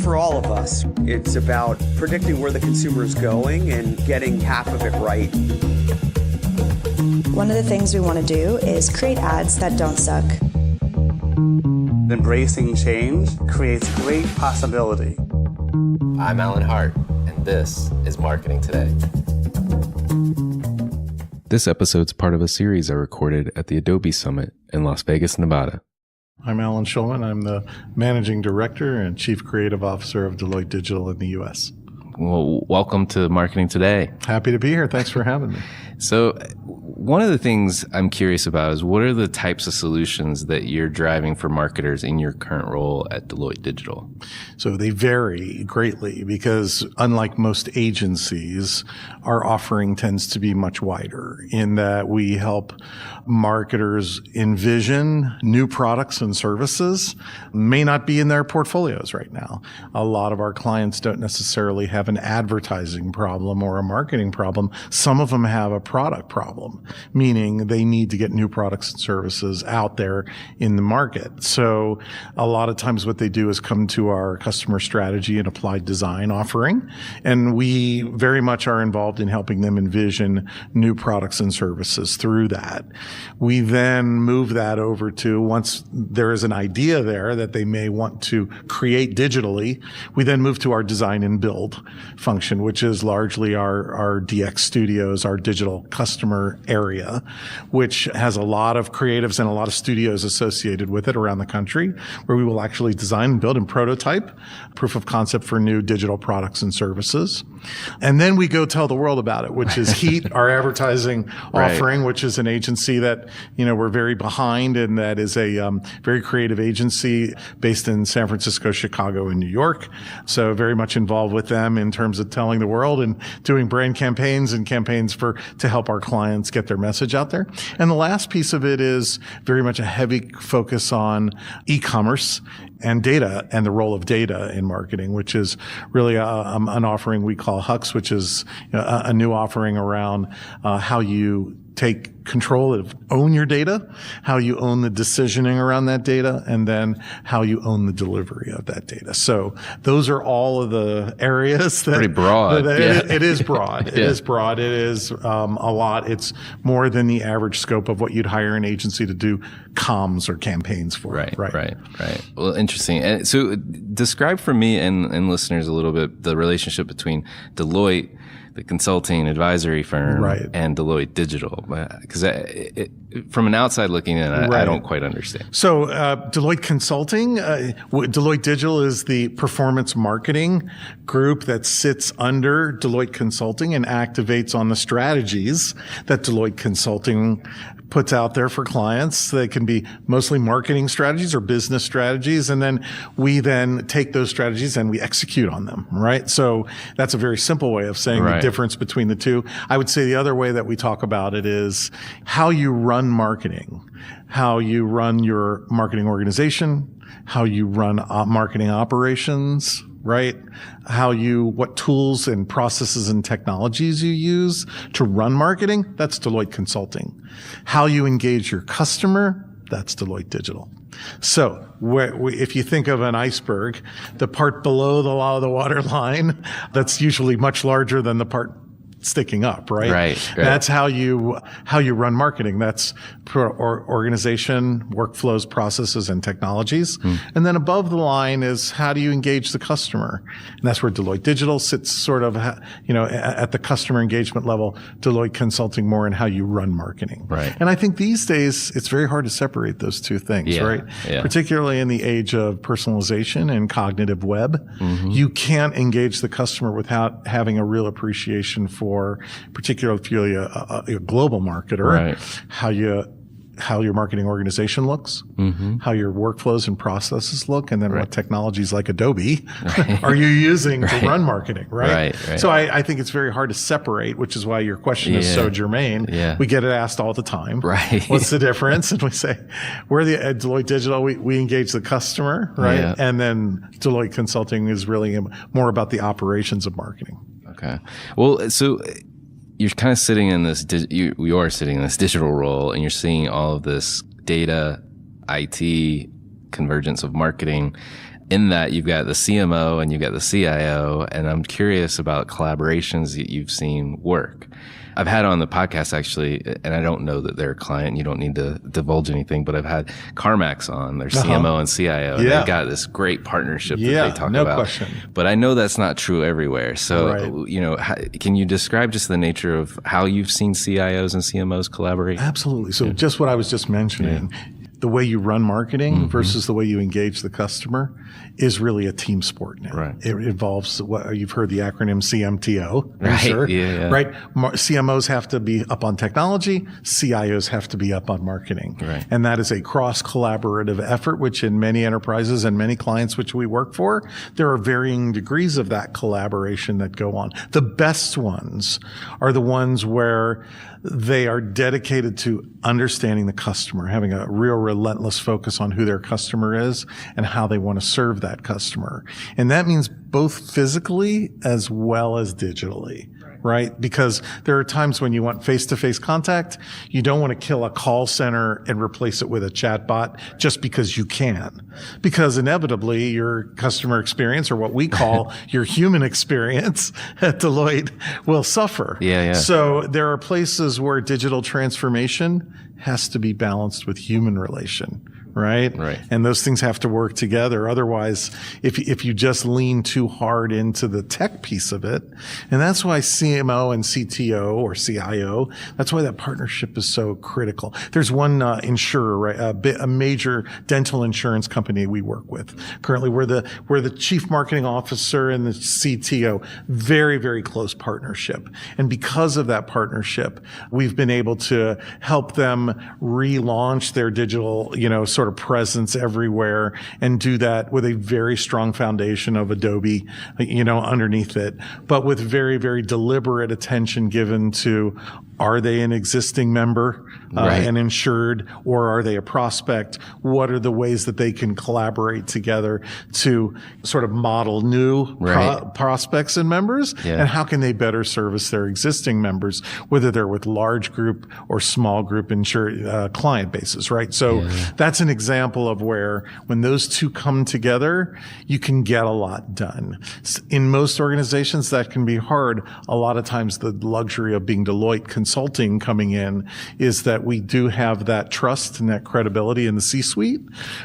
For all of us, it's about predicting where the consumer is going and getting half of it right. One of the things we want to do is create ads that don't suck. Embracing change creates great possibility. I'm Alan Hart, and this is Marketing Today. This episode's part of a series I recorded at the Adobe Summit in Las Vegas, Nevada. I'm Alan Schulman. I'm the Managing Director and Chief Creative Officer of Deloitte Digital in the US. Well, welcome to Marketing Today. Happy to be here. Thanks for having me. So one of the things I'm curious about is what are the types of solutions that you're driving for marketers in your current role at Deloitte Digital? So they vary greatly because unlike most agencies, our offering tends to be much wider in that we help marketers envision new products and services may not be in their portfolios right now. A lot of our clients don't necessarily have an advertising problem or a marketing problem. Some of them have a product problem, meaning they need to get new products and services out there in the market. So a lot of times what they do is come to our customer strategy and applied design offering, and we very much are involved in helping them envision new products and services through that. We then move that over to, once there is an idea there that they may want to create digitally, we then move to our design and build function, which is largely our DX studios, our digital customer area, which has a lot of creatives and a lot of studios associated with it around the country, where we will actually design, build, and prototype proof of concept for new digital products and services. And then we go tell the world about it, which is Heat, our advertising offering, which is an agency that, we're very behind, and that is a very creative agency based in San Francisco, Chicago, and New York. So very much involved with them in terms of telling the world and doing brand campaigns and campaigns to help our clients get their message out there. And the last piece of it is very much a heavy focus on e-commerce and data and the role of data in marketing, which is really an offering we call Hux, which is a new offering around how you take control of, own your data, how you own the decisioning around that data, and then how you own the delivery of that data. So those are all of the areas that— Pretty broad. It is broad. It Yeah. is broad. It is a lot. It's more than the average scope of what you'd hire an agency to do comms or campaigns for. Right. Well, interesting. And so describe for me and listeners a little bit the relationship between Deloitte, the consulting advisory firm, and Deloitte Digital, because from an outside looking in, I don't quite understand. So Deloitte Consulting, Deloitte Digital is the performance marketing group that sits under Deloitte Consulting and activates on the strategies that Deloitte Consulting puts out there for clients. They can be mostly marketing strategies or business strategies, and then we then take those strategies and we execute on them, right? So that's a very simple way of saying the difference between the two. I would say the other way that we talk about it is how you run marketing, how you run your marketing organization, how you run marketing operations, right? What tools and processes and technologies you use to run marketing, that's Deloitte Consulting. How you engage your customer, that's Deloitte Digital. So if you think of an iceberg, the part below the water line, that's usually much larger than the part sticking up, right? Right. That's how you run marketing. That's organization, workflows, processes, and technologies. And then above the line is how do you engage the customer? And that's where Deloitte Digital sits sort of, at the customer engagement level, Deloitte Consulting more in how you run marketing. Right. And I think these days it's very hard to separate those two things, right? Yeah. Particularly in the age of personalization and cognitive web. You can't engage the customer without having a real appreciation for, particularly if you're a global marketer, how your marketing organization looks, how your workflows and processes look, and then what technologies like Adobe are you using to run marketing, right? So I think it's very hard to separate, which is why your question is so germane. We get it asked all the time. What's the difference? And we say, we're at Deloitte Digital, we engage the customer, right? And then Deloitte Consulting is really more about the operations of marketing. Okay. Well, so you're kind of sitting in this, you are sitting in this digital role, and you're seeing all of this data, IT, convergence of marketing. in that you've got the CMO and you've got the CIO, and I'm curious about collaborations that you've seen work. I've had on the podcast actually, and I don't know that they're a client, you don't need to divulge anything, but I've had CarMax on, their CMO and CIO. And they've got this great partnership that they talk about. Question. But I know that's not true everywhere. So, can you describe just the nature of how you've seen CIOs and CMOs collaborate? Absolutely. So just what I was just mentioning. The way you run marketing versus the way you engage the customer is really a team sport now. Right. It involves what you've heard the acronym CMTO. Right. Sure. Yeah. Right. CMOs have to be up on technology. CIOs have to be up on marketing. Right. And that is a cross collaborative effort, which in many enterprises and many clients which we work for, there are varying degrees of that collaboration that go on. The best ones are the ones where they are dedicated to understanding the customer, having a real relentless focus on who their customer is and how they want to serve that customer. And that means both physically as well as digitally. Right? Because there are times when you want face-to-face contact. You don't want to kill a call center and replace it with a chatbot just because you can. Because inevitably your customer experience, or what we call your human experience at Deloitte, will suffer. Yeah. So there are places where digital transformation has to be balanced with human relation. Right? And those things have to work together. Otherwise, if you just lean too hard into the tech piece of it, and that's why CMO and CTO or CIO, that's why that partnership is so critical. There's one insurer, right? A major dental insurance company we work with. Currently, we're the chief marketing officer and the CTO. Very, very close partnership. And because of that partnership, we've been able to help them relaunch their digital, sort of presence everywhere, and do that with a very strong foundation of Adobe, underneath it, but with very, very deliberate attention given to, are they an existing member and insured, or are they a prospect? What are the ways that they can collaborate together to sort of model new prospects and members? And how can they better service their existing members, whether they're with large group or small group insured client bases, right? So that's an example of where when those two come together, you can get a lot done. In most organizations, that can be hard. A lot of times the luxury of being Deloitte Consulting coming in is that we do have that trust and that credibility in the C-suite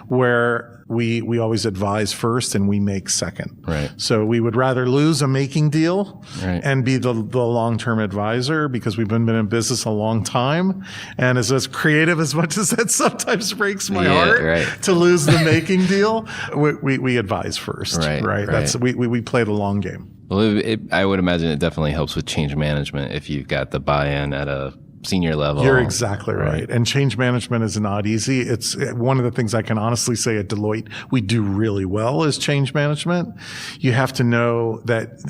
where we always advise first and we make second. Right. So we would rather lose a making deal and be the long-term advisor, because we've been in business a long time. And as creative as much as that sometimes breaks my heart to lose the making deal, we advise first. Right. That's we play the long game. Well, I would imagine it definitely helps with change management if you've got the buy-in at a senior level. You're exactly right. And change management is not easy. It's one of the things I can honestly say at Deloitte we do really well is change management. You have to know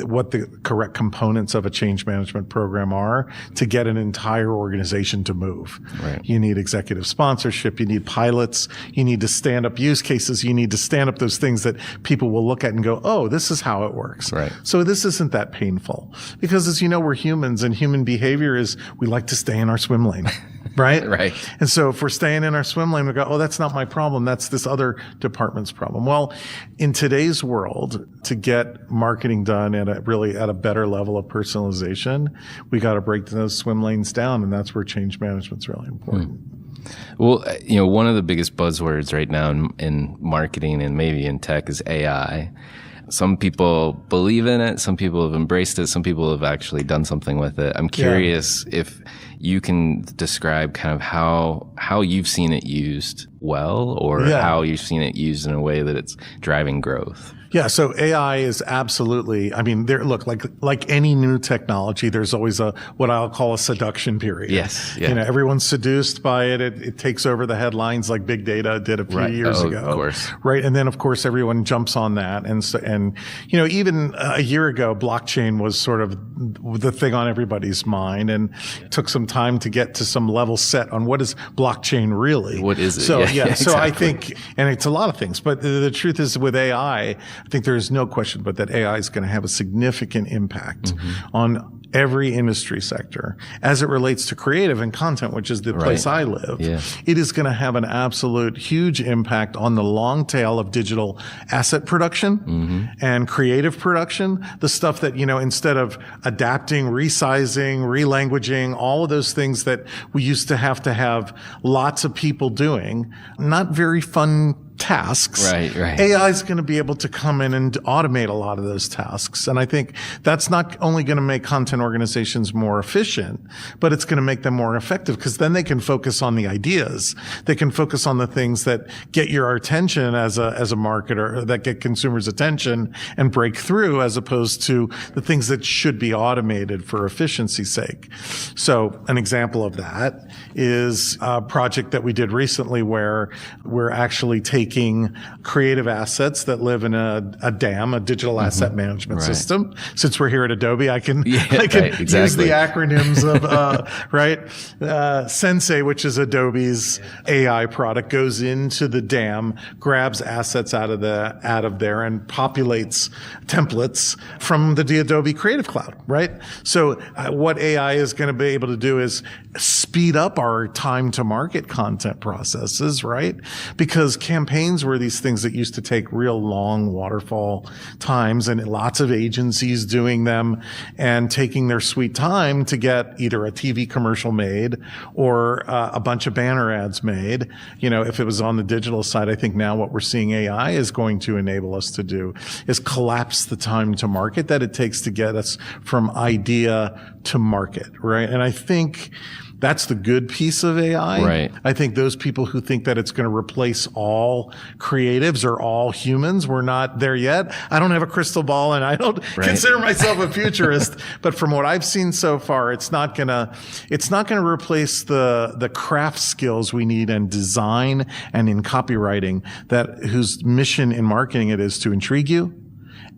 what the correct components of a change management program are to get an entire organization to move. You need executive sponsorship. You need pilots. You need to stand up use cases. You need to stand up those things that people will look at and go, oh, this is how it works. So this isn't that painful, because as you know, we're humans, and human behavior is we like to stay in our swim lane, right? And so if we're staying in our swim lane, we go, oh, that's not my problem. That's this other department's problem. Well, in today's world, to get marketing done at a better level of personalization, we got to break those swim lanes down. And that's where change management's really important. Well, one of the biggest buzzwords right now in marketing and maybe in tech is AI. Some people believe in it. Some people have embraced it. Some people have actually done something with it. I'm curious if you can describe kind of how you've seen it used well, or how you've seen it used in a way that it's driving growth. Yeah, so AI is absolutely, like any new technology, there's always what I'll call a seduction period. Everyone's seduced by it. It takes over the headlines like big data did a few years ago. Of course. Right. And then of course everyone jumps on that. And even a year ago, blockchain was sort of the thing on everybody's mind, and it took some time to get to some level set on what is blockchain really. What is it? So so I think, and it's a lot of things, but the truth is with AI, I think there is no question but that AI is going to have a significant impact on every industry sector, as it relates to creative and content, which is the place I live, it is going to have an absolute huge impact on the long tail of digital asset production and creative production. The stuff that, instead of adapting, resizing, relanguaging, all of those things that we used to have lots of people doing, not very fun tasks. Right. AI is going to be able to come in and automate a lot of those tasks. And I think that's not only going to make content organizations more efficient, but it's going to make them more effective, because then they can focus on the ideas. They can focus on the things that get your attention as a marketer, that get consumers' attention and break through, as opposed to the things that should be automated for efficiency's sake. So an example of that is a project that we did recently where we're actually taking creative assets that live in a DAM, a digital asset management system. Since we're here at Adobe, I can use the acronyms of Sensei, which is Adobe's AI product, goes into the DAM, grabs assets out of there, and populates templates from the Adobe Creative Cloud. Right. So what AI is going to be able to do is speed up our time to market content processes. Right, because campaigns were these things that used to take real long waterfall times, and lots of agencies doing them and taking their sweet time to get either a TV commercial made or a bunch of banner ads made. If it was on the digital side, I think now what we're seeing AI is going to enable us to do is collapse the time to market that it takes to get us from idea to market, right? And I think that's the good piece of AI. Right. I think those people who think that it's going to replace all creatives or all humans, we're not there yet. I don't have a crystal ball, and I don't consider myself a futurist. But from what I've seen so far, it's not going to replace the craft skills we need in design and in copywriting, whose mission in marketing it is to intrigue you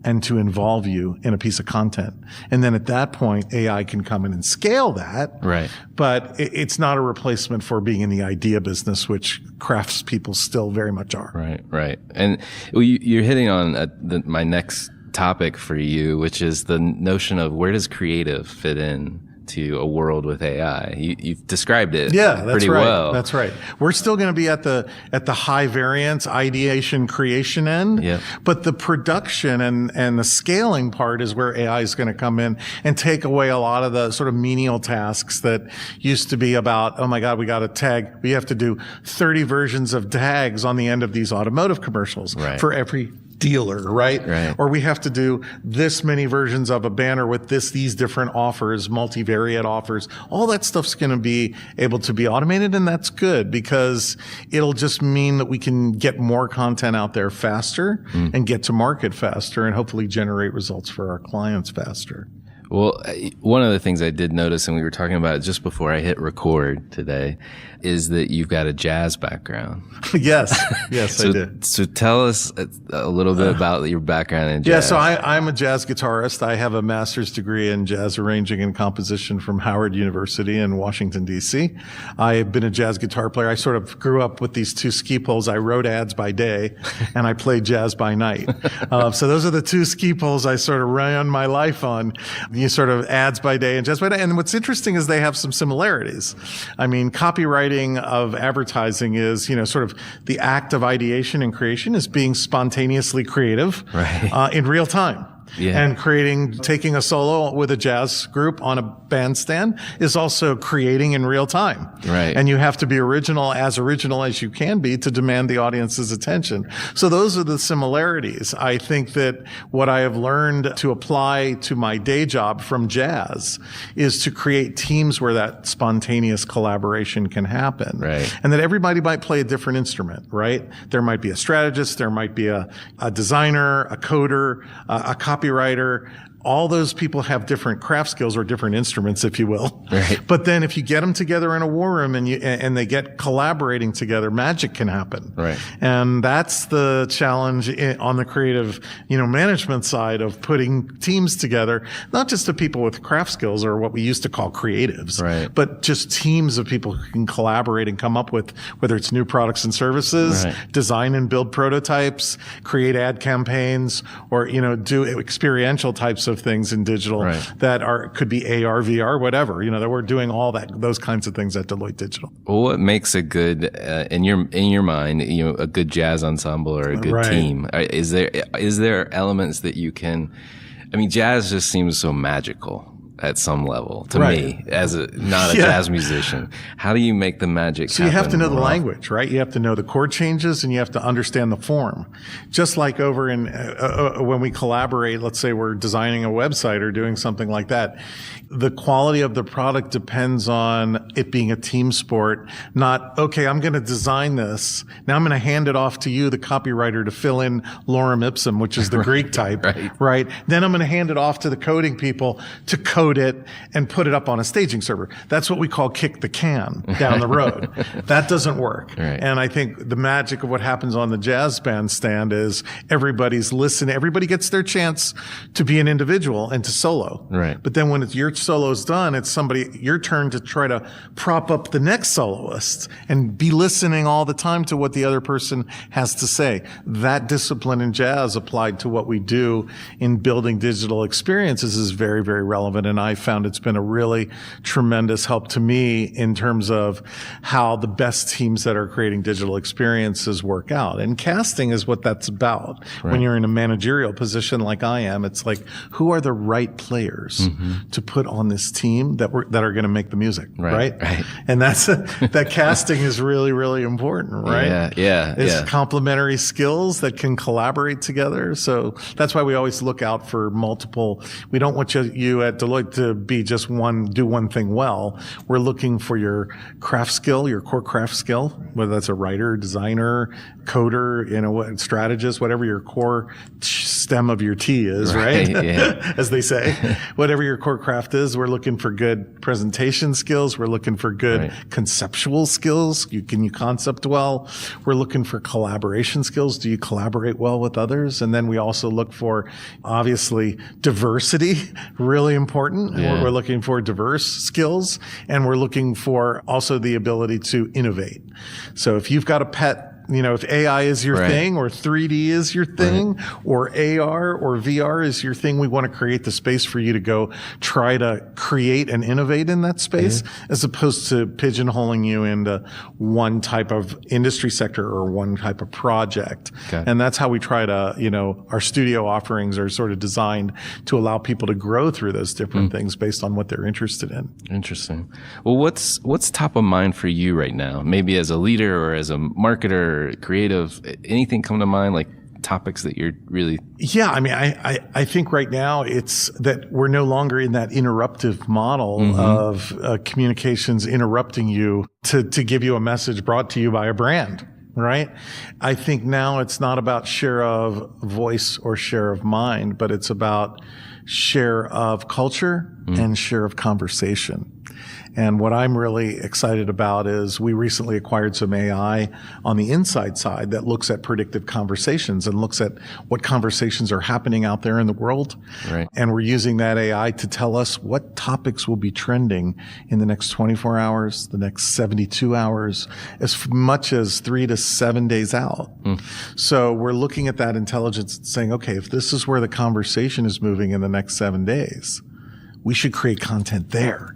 and to involve you in a piece of content. And then at that point, AI can come in and scale that. Right. But it's not a replacement for being in the idea business, which crafts people still very much are. Right. And you're hitting on my next topic for you, which is the notion of where does creative fit in to a world with AI. You've described it pretty well. That's right. We're still going to be at the high variance ideation creation end, but the production and the scaling part is where AI is going to come in and take away a lot of the sort of menial tasks that used to be about, oh my God, we got a tag. We have to do 30 versions of tags on the end of these automotive commercials for every dealer, right? Or we have to do this many versions of a banner with these different offers, multivariate offers. All that stuff's going to be able to be automated, and that's good because it'll just mean that we can get more content out there faster and get to market faster and hopefully generate results for our clients faster. Well, one of the things I did notice, and we were talking about it just before I hit record today, is that you've got a jazz background. Yes, I do. So tell us a little bit about your background in jazz. Yeah, so I'm a jazz guitarist. I have a master's degree in jazz arranging and composition from Howard University in Washington, D.C. I've been a jazz guitar player. I sort of grew up with these two ski poles. I wrote ads by day, and I played jazz by night. So those are the two ski poles I sort of ran my life on. You sort of ads by day and jazz by night. And what's interesting is they have some similarities. I mean, copywriting of advertising is, sort of the act of ideation and creation is being spontaneously creative in real time. And taking a solo with a jazz group on a bandstand is also creating in real time. And you have to be original as you can be to demand the audience's attention. So those are the similarities. I think that what I have learned to apply to my day job from jazz is to create teams where that spontaneous collaboration can happen. And that everybody might play a different instrument, right? There might be a strategist, there might be a designer, a coder, a copywriter. All those people have different craft skills or different instruments, if you will. But then if you get them together in a war room and they get collaborating together, magic can happen. And that's the challenge on the creative, management side of putting teams together, not just of people with craft skills or what we used to call creatives, but just teams of people who can collaborate and come up with, whether it's new products and services, design and build prototypes, create ad campaigns, or, do experiential types of of things in digital that could be AR, VR, whatever, that we're doing all those kinds of things at Deloitte Digital. Well, what makes a good, in your mind, a good jazz ensemble or a good team? Is there elements that you can, jazz just seems so magical at some level to me as not a jazz musician. How do you make the magic happen? You have to know the language, right? You have to know the chord changes and you have to understand the form. Just like over in when we collaborate, let's say we're designing a website or doing something like that, the quality of the product depends on it being a team sport, not, okay, I'm going to design this. Now I'm going to hand it off to you, the copywriter, to fill in lorem ipsum, which is the Greek type, right? Then I'm going to hand it off to the coding people to code it and put it up on a staging server. That's what we call kick the can down the road. That doesn't work. And I think the magic of what happens on the jazz bandstand is everybody's listening. Everybody gets their chance to be an individual and to solo. But then when your solo's done, it's your turn to try to prop up the next soloist and be listening all the time to what the other person has to say. That discipline in jazz applied to what we do in building digital experiences is very, very relevant. And I found it's been a really tremendous help to me in terms of how the best teams that are creating digital experiences work out. And casting is what that's about. When you're in a managerial position like I am, it's like, who are the right players to put on this team that are going to make the music, right? And that casting is really, really important, right? It's complementary skills that can collaborate together. So that's why we always look out for multiple. We don't want you at Deloitte to be just do one thing well. We're looking for your craft skill, your core craft skill, whether that's a writer, designer, coder, strategist, whatever your core stem of your T is, right? As they say, whatever your core craft is, we're looking for good presentation skills. We're looking for good conceptual skills. Can you concept well? We're looking for collaboration skills. Do you collaborate well with others? And then we also look for, obviously, diversity, really important. We're looking for diverse skills, and we're looking for also the ability to innovate. So if you've got a pet, if AI is your thing, or 3D is your thing, or AR or VR is your thing, we want to create the space for you to go try to create and innovate in that space, as opposed to pigeonholing you into one type of industry sector or one type of project. And that's how we try to, our studio offerings are sort of designed to allow people to grow through those different things based on what they're interested in. Interesting. Well, what's top of mind for you right now? Maybe as a leader or as a marketer, creative, anything come to mind, like topics that you're really... I think right now it's that we're no longer in that interruptive model of communications interrupting you to give you a message brought to you by a brand, right? I think now it's not about share of voice or share of mind, but it's about share of culture and share of conversation. And what I'm really excited about is we recently acquired some AI on the inside side that looks at predictive conversations and looks at what conversations are happening out there in the world. And we're using that AI to tell us what topics will be trending in the next 24 hours, the next 72 hours, as much as 3 to 7 days out. So we're looking at that intelligence and saying, okay, if this is where the conversation is moving in the next 7 days, we should create content there.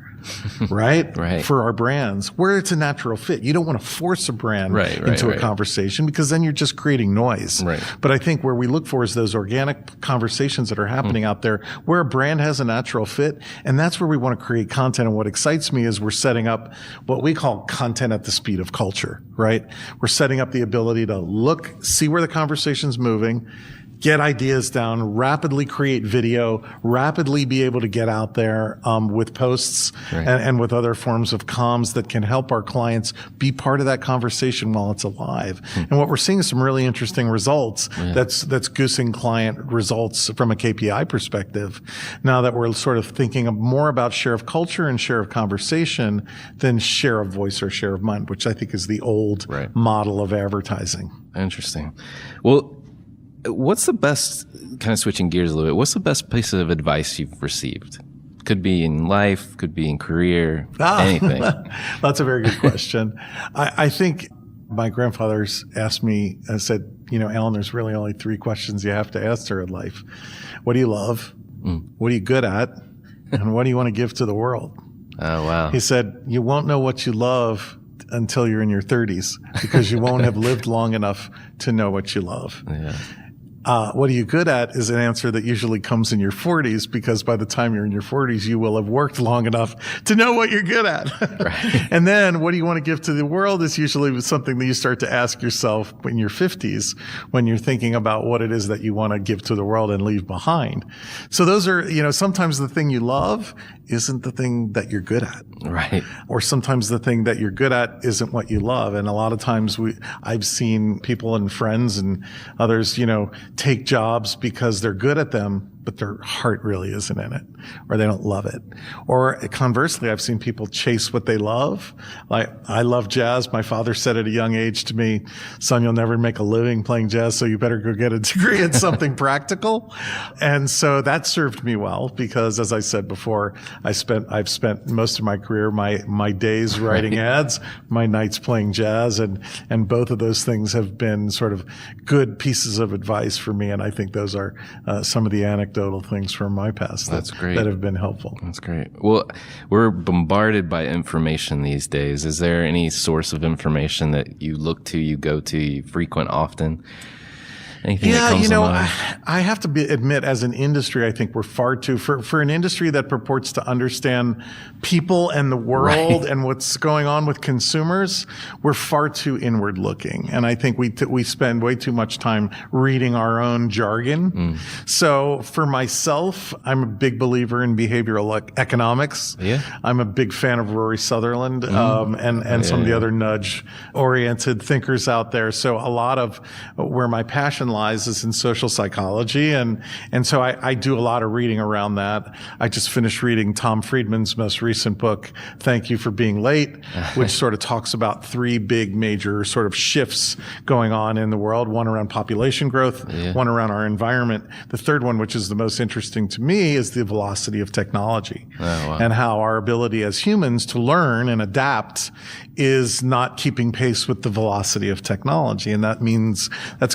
right? For our brands, where it's a natural fit. You don't want to force a brand into a conversation, because then you're just creating noise. But I think where we look for is those organic conversations that are happening out there where a brand has a natural fit. And that's where we want to create content. And what excites me is we're setting up what we call content at the speed of culture, right? We're setting up the ability to see where the conversation's moving, get ideas down, rapidly create video, rapidly be able to get out there with posts and with other forms of comms that can help our clients be part of that conversation while it's alive. And what we're seeing is some really interesting results that's goosing client results from a KPI perspective. Now that we're sort of thinking more about share of culture and share of conversation than share of voice or share of mind, which I think is the old model of advertising. Interesting. Well, what's the best, kind of switching gears a little bit, what's the best piece of advice you've received? Could be in life, could be in career, anything. That's a very good question. I think my grandfather's asked me, said, Alan, there's really only 3 questions you have to answer in life. What do you love? What are you good at? And what do you want to give to the world? Oh, wow. He said, you won't know what you love until you're in your 30s because you won't have lived long enough to know what you love. Yeah. What are you good at is an answer that usually comes in your 40s, because by the time you're in your 40s, you will have worked long enough to know what you're good at. Right. And then what do you want to give to the world is usually something that you start to ask yourself in your 50s when you're thinking about what it is that you want to give to the world and leave behind. So those are, sometimes the thing you love isn't the thing that you're good at. Right. Or sometimes the thing that you're good at isn't what you love. And a lot of times I've seen people and friends and others, take jobs because they're good at them, but their heart really isn't in it, or they don't love it. Or conversely, I've seen people chase what they love. Like, I love jazz. My father said at a young age to me, son, you'll never make a living playing jazz, so you better go get a degree in something practical. And so that served me well, because as I said before, I've spent most of my career, my days writing ads, my nights playing jazz, and both of those things have been sort of good pieces of advice for me. And I think those are some of the anecdotal things from my past That's great. That have been helpful. That's great. Well, we're bombarded by information these days. Is there any source of information that you look to, you go to, you frequent often? Anything that comes to mind? I have to admit, as an industry, I think we're far too, for an industry that purports to understand people and the world and what's going on with consumers, we're far too inward looking. And I think we spend way too much time reading our own jargon. So for myself, I'm a big believer in behavioral economics. Yeah. I'm a big fan of Rory Sutherland, and some of the other nudge-oriented thinkers out there. So a lot of where my passion lies is in social psychology. And so I do a lot of reading around that. I just finished reading Tom Friedman's most recent book, Thank You for Being Late, which sort of talks about three big major sort of shifts going on in the world. One around population growth, one around our environment. The third one, which is the most interesting to me, is the velocity of technology and how our ability as humans to learn and adapt is not keeping pace with the velocity of technology. And that's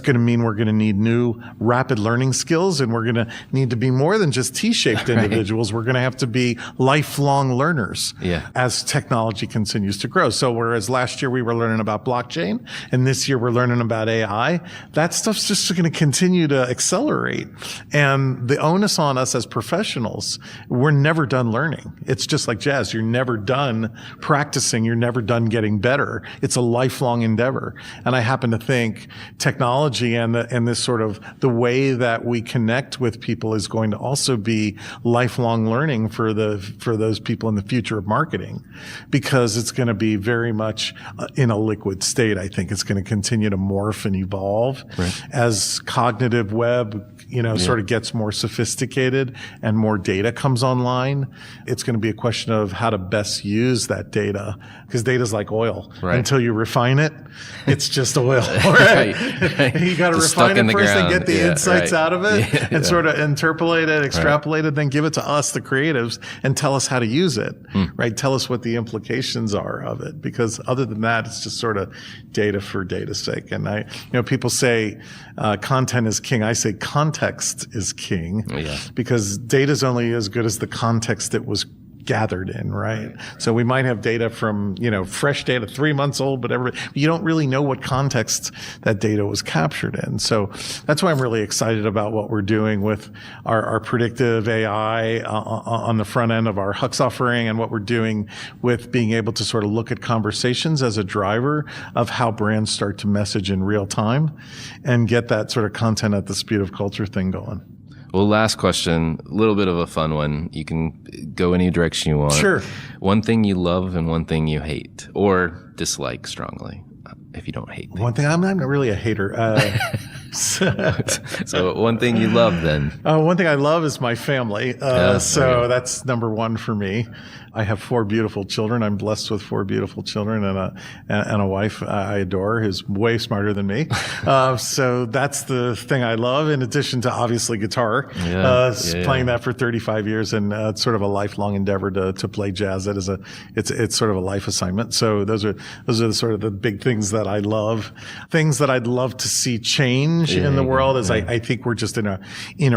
going to mean we're going to need new rapid learning skills, and we're going to need to be more than just T-shaped individuals. We're going to have to be lifelong learners as technology continues to grow. So whereas last year we were learning about blockchain, and this year we're learning about AI, that stuff's just going to continue to accelerate. And the onus on us as professionals, we're never done learning. It's just like jazz. You're never done practicing. You're never done getting better. It's a lifelong endeavor. And I happen to think technology and this sort of the way that we connect with people is going to also be lifelong learning for those people in the future of marketing, because it's going to be very much in a liquid state. I think it's going to continue to morph and evolve as cognitive web, sort of gets more sophisticated and more data comes online. It's going to be a question of how to best use that data, because data is like oil. Until you refine it, it's just oil. You got to refine it first and get the insights out of it and sort of interpolate it, extrapolate it, then give it to us, the creatives, and tell us how to use it, Tell us what the implications are of it, because other than that, it's just sort of data for data's sake. And people say content is king. I say context is king, because data is only as good as the context it was gathered in, right? So we might have data from, fresh data, 3 months old, but you don't really know what context that data was captured in. So that's why I'm really excited about what we're doing with our predictive AI on the front end of our Hux offering, and what we're doing with being able to sort of look at conversations as a driver of how brands start to message in real time and get that sort of content at the speed of culture thing going. Well, last question, a little bit of a fun one. You can go any direction you want. Sure. One thing you love and one thing you hate or dislike strongly, if you don't hate things. One thing, I'm not really a hater. So one thing you love then? One thing I love is my family. That's number one for me. I have 4 beautiful children. I'm blessed with 4 beautiful children and a wife I adore who's way smarter than me. So that's the thing I love, in addition to obviously guitar. Playing that for 35 years, and it's sort of a lifelong endeavor to play jazz. It's sort of a life assignment. So those are the sort of the big things that that I love, things that I'd love to see change in the world. I think we're just in a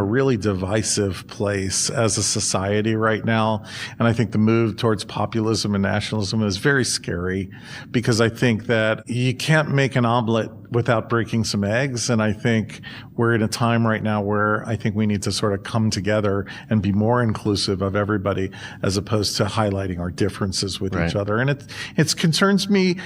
really divisive place as a society right now. And I think the move towards populism and nationalism is very scary, because I think that you can't make an omelet without breaking some eggs. And I think we're in a time right now where I think we need to sort of come together and be more inclusive of everybody, as opposed to highlighting our differences with each other. And it concerns me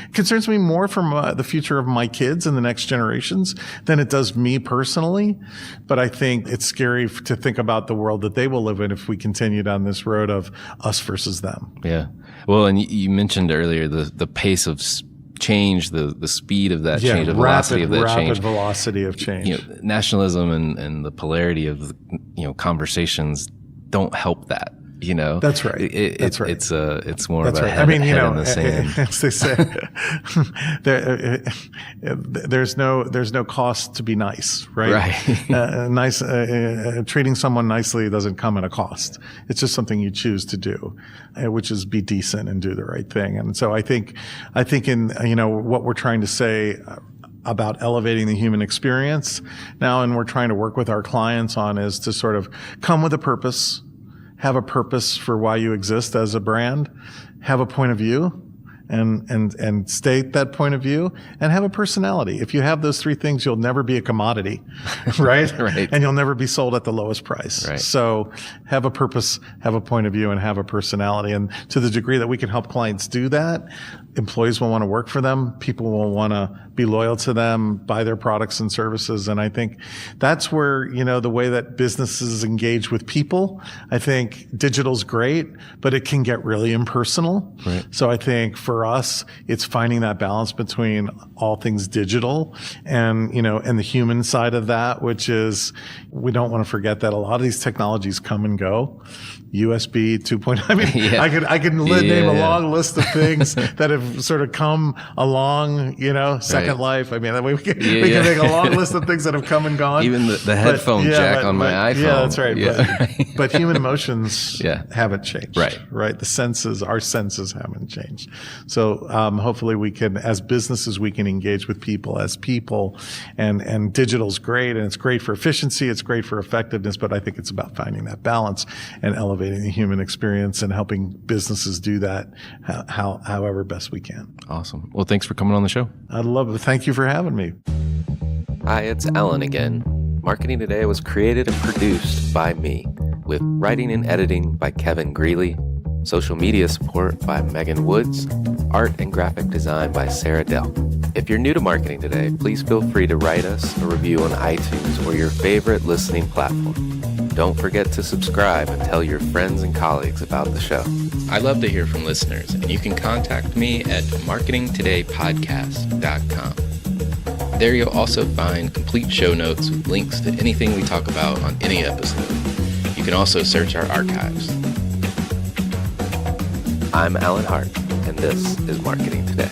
more from the future of my kids and the next generations than it does me personally. But I think it's scary to think about the world that they will live in if we continue down this road of us versus them. Yeah. Well, and you mentioned earlier the pace of change, the speed of that change, the velocity of that change. Rapid velocity of change. Nationalism and the polarity of conversations don't help that. That's right. That's right. It's more of a right. head in the sand. As they say, there's no cost to be nice, right? Right. Treating someone nicely doesn't come at a cost. It's just something you choose to do, which is be decent and do the right thing. And so I think in what we're trying to say about elevating the human experience now, and we're trying to work with our clients on, is to sort of come with a purpose. Have a purpose for why you exist as a brand, have a point of view, and state that point of view, and have a personality. If you have those three things, you'll never be a commodity, right? Right. And you'll never be sold at the lowest price. Right. So have a purpose, have a point of view, and have a personality. And to the degree that we can help clients do that, employees will want to work for them. People will want to be loyal to them, buy their products and services. And I think that's where, the way that businesses engage with people, I think digital's great, but it can get really impersonal. Right. So I think for us, it's finding that balance between all things digital and, and the human side of that, which is, we don't want to forget that a lot of these technologies come and go. USB 2.0. I mean, I could name a long list of things that have sort of come along, Second Life. I mean, we can make a long list of things that have come and gone. Even the headphone jack on my iPhone. Yeah, that's right. Yeah. But human emotions haven't changed. Right. Our senses haven't changed. So hopefully we can, as businesses, we can engage with people as people, and digital's great, and it's great for efficiency, it's great for effectiveness, but I think it's about finding that balance and elevating the human experience and helping businesses do that however best we can. Awesome. Well, thanks for coming on the show. I'd love it. Thank you for having me. Hi, it's Alan again. Marketing Today was created and produced by me, with writing and editing by Kevin Greeley, social media support by Megan Woods, art and graphic design by Sarah Dell. If you're new to Marketing Today, please feel free to write us a review on iTunes or your favorite listening platform. Don't forget to subscribe and tell your friends and colleagues about the show. I love to hear from listeners, and you can contact me at marketingtodaypodcast.com. There you'll also find complete show notes with links to anything we talk about on any episode. You can also search our archives. I'm Alan Hart, and this is Marketing Today.